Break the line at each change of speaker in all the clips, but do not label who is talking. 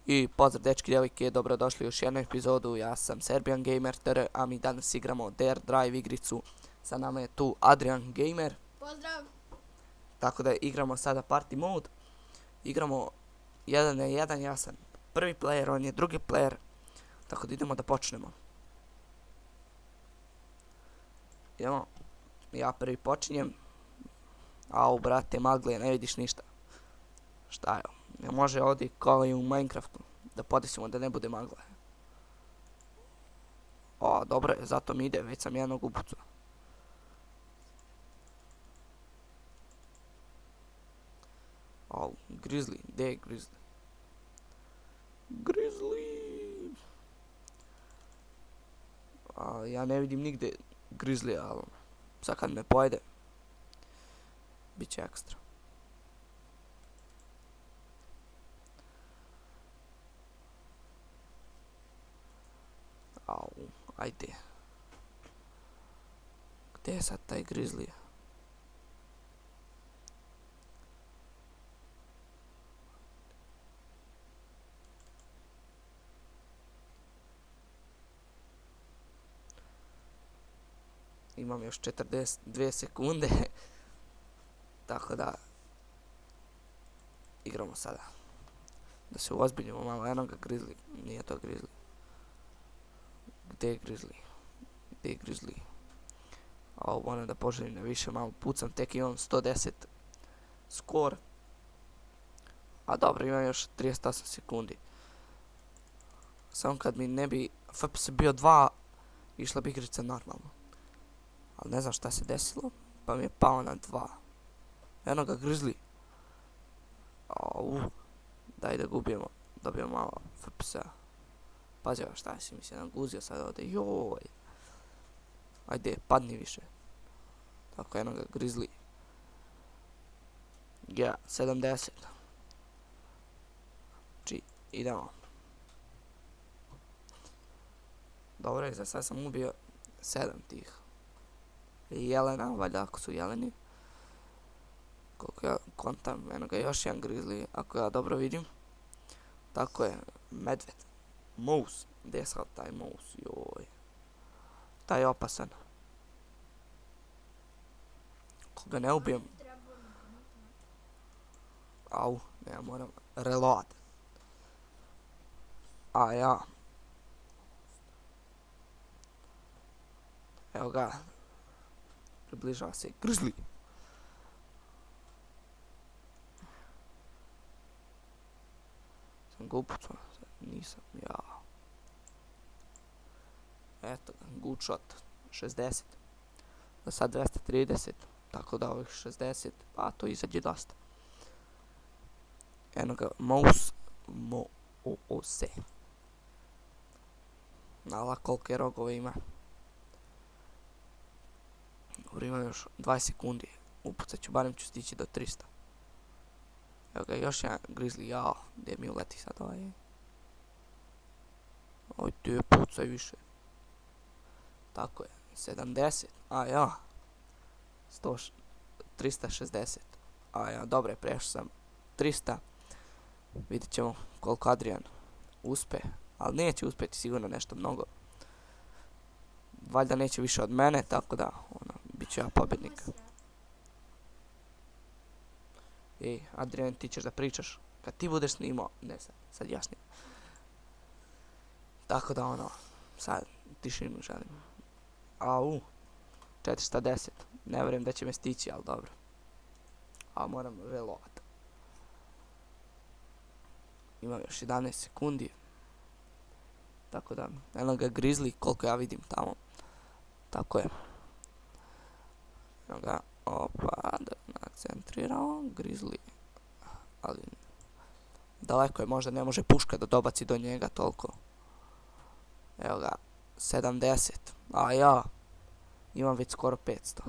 I pozdrav dečki, djevojke, dobrodošli u još jednu epizodu. Ja sam Serbian Gamer TR, a mi danas igramo Dare Drive igricu. Sa nama je tu Adrian Gamer.
Pozdrav!
Tako da igramo sada party mode. Igramo 1 na 1, ja sam prvi player, on je drugi player. Tako da idemo da počnemo. Idemo, ja prvi počinjem. Au brate, magle, ne vidiš ništa. Šta je? Ne može ovdje kao i u Minecraftu da podesimo da ne bude magle. O, dobro je, zato mi ide, već sam jednog upucao. O, Grizzly, gdje je Grizzly? Grizzly! Ja ne vidim nigdje Grizzly, ali sad kad me pojede, bit će ekstra. Au, ajde. Gdje je sad taj Grizzly? Imam još 42 sekunde. Tako da igramo sada. Da se uozbiljimo malo, enoga Grizzly. Nije to Grizzly. Gdje je Grizzly? Gdje je Grizzly? A moram da poželim na više, malo pucam, tek imam 110 skor. A dobro, imam još 38 sekundi. Samo kad mi ne bi FPS bio 2, išla bi igrica normalno. Ali ne znam šta se desilo, pa mi je pao na 2. Eno ga Grizzly. Au, daj da gubijemo, dobijemo malo FPS-a. Pazi ovo šta si mi se naguzio sad ovdje, joj. Ajde, padni više. Tako, eno ga Grizzly. Ja, 70. Znači, idemo. Dobro je, za sad sam ubio 7 tih jelena, valjda ako su jeleni. Koliko ja kontam, eno ga još jedan Grizzly, ako ja dobro vidim. Tako je, medved. Mouse, gdje je sad taj mouse, joj. Taj je opasan. Ako ga ne ubijem. Au, ne, ja moram reload. A ja. Evo ga. Približava se Grizzly. Sam ga upucao, nisam, ja. Eto ga, good shot, 60. Za sad 230, tako da ovih 60, pa to izađe dosta. Eno ga, mouse, mouse. Nala kolike rogove ima. Dobro, imam još 20 sekundi, upucat ću, barem ću stići do 300. Evo ga, još jedan Grizzly, jao, gdje mi uleti sad ovaj. Oj, tu je pucaj više. Tako je, 70, a ja, 360, a ja, dobro je, prešao sam 300, vidjet ćemo koliko Adrian uspe, ali neće uspjeti sigurno nešto mnogo, valjda neće više od mene, tako da, bit ću ja pobjednik. Ej, Adrian, ti ćeš da pričaš, kad ti budeš snimao, ne sad ja snimam. Tako da, sad tišinu želim. Au, 410, ne vjerujem da će me stići, ali dobro. A moram reload. Imam još 11 sekundi. Tako da, eno ga Grizzly, koliko ja vidim tamo. Tako je. Eno ga, opa, da nacentrirao, Grizzly. Ali, daleko je, možda ne može puška da dobaci do njega toliko. Evo ga, 70, a ja imam već skoro 500.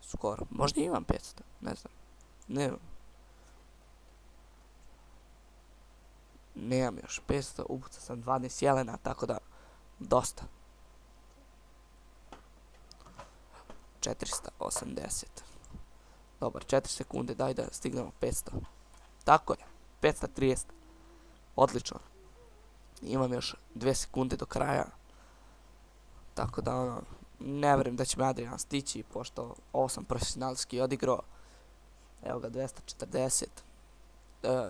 Skoro, možda imam 500, ne znam. Nemam još 500, upucao sam 12 jelena, tako da, dosta. 480. Dobar, 4 sekunde, daj da stignemo 500. Tako je, 530. Odlično. Imam još 2 sekunde do kraja. Tako da ono, ne vjerujem da će me Adrian stići, pošto ovo sam profesionalski odigrao. Evo ga 240.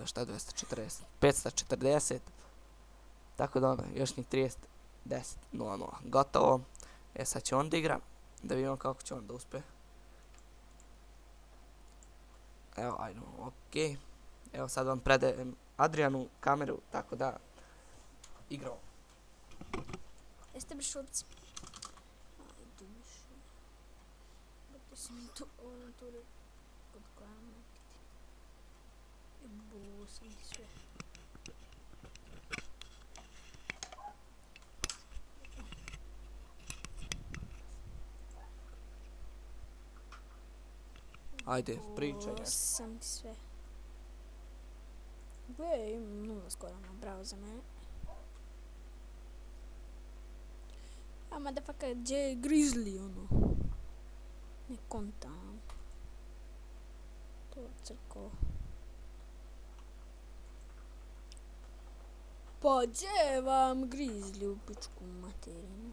Šta je 240? 540. Tako da ono, još njih 30. 10, 0-0. Gotovo. Sad će on da igra. Da vidimo kako će on da uspe. Evo, ajde, okej. Evo sad vam predajem Adrianu kameru, tako da igrao.
Jeste bi šupci? Ajde više. Brate si mi tu ovom turi kod kameru. Jebu sam ti sve.
Ajde, pričaj.
Sam ti sve. Gle, imam 0 skoro, bravo za mene. A motherfucker, gdje je Grizzly, ono? Ne kontam. To je crko. Pa gdje vam Grizzly u pičku materinu?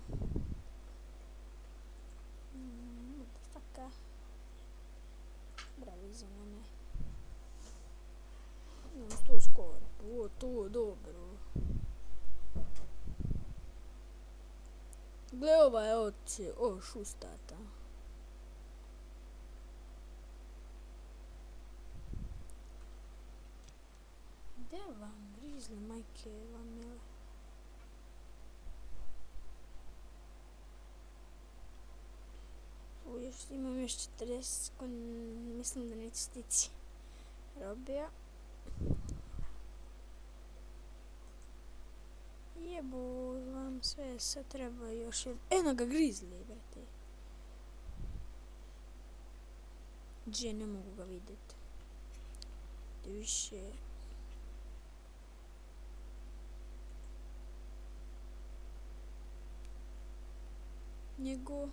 Motherfucker. Bravi za mene. Imam 100 skoro. O, to je dobro. Gle ovaj oče, o šustata. Gdje vam Grizzly, majke vam mile? Imam još 40 sekundi, mislim da neću stići. Robija. Jebu vam sve, sad treba još jedan. Eno ga Grizzly, brate. Gdje ne mogu ga vidjeti. Gdje više. Njegov.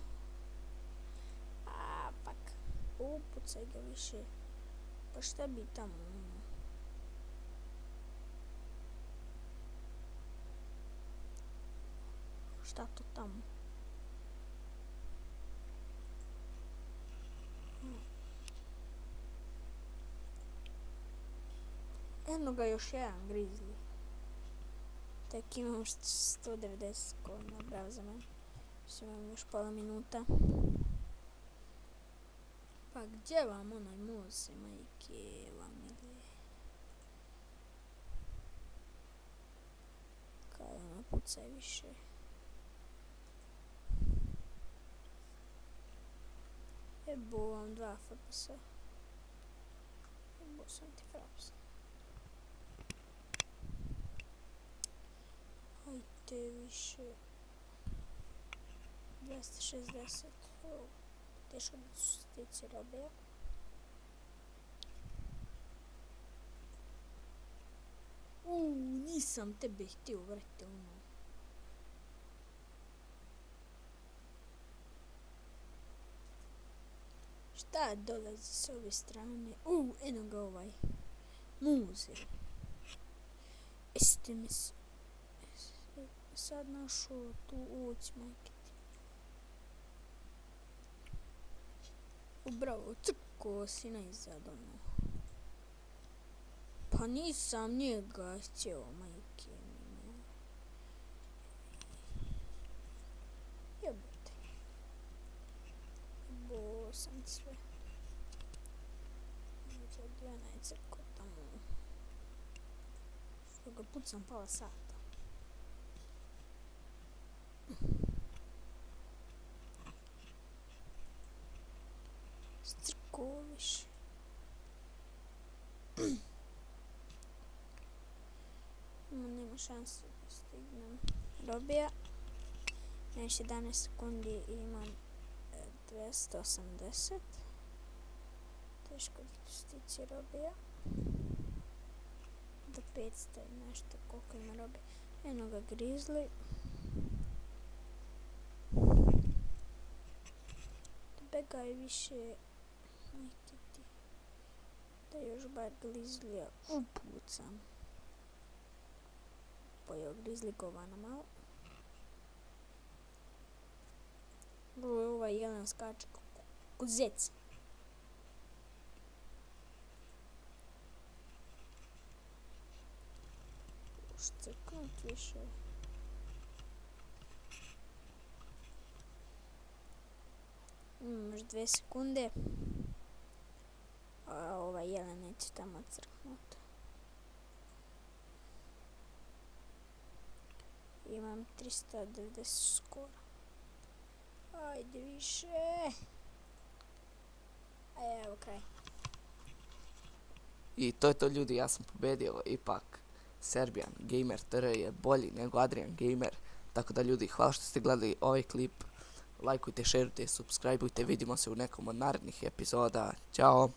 Fuck. Upucaj ga više. Pa šta bi tamo? Šta to tamo? Eno ga još jedan Grizzly. Tek imam 190 sekundi, bravo za mene. Imam još pola minuta. Pa gdje vam onaj mose, majke vam ide? Kada napucaj više. Jebo vam 2 FPS. Jebo sam ti fraps. Hajde više. 260. Teško da ću stići robija. Nisam tebe htio, vrte, ono. Šta dolazi s ove strane? Eno ga ovaj. Muze. Jeste mi sad našao tu uć, majke ti. Bravo, crko si najzad, ono. Pa nisam njega htio, majke mi. Jebote. Bo sam sve. Gdje je najcrko tamo. Što ga pucam pola sata. Strkoviš. Nema šanse da stignem robija. Još 11 sekundi imam 280. Teško da ću stići robija. Do 500 i nešto koliko ima robija. Eno ga Grizzly. Begaj više. Majke ti. Da još bar Grizzlya upucam. grizlikovana malo. Ovaj jelen skače ko zec. Ušcrknut više. Imam još 2 sekunde. A ovaj jelen neće tamo crknut. Imam 390 skoro. Ajde više. A evo kraj.
I to je to ljudi, ja sam pobedio ipak. Serbian Gamer TR je bolji nego Adrian Gamer. Tako da ljudi, hvala što ste gledali ovaj klip. Lajkujte, šerujte, subscribeujte, vidimo se u nekom od narednih epizoda. Ćao!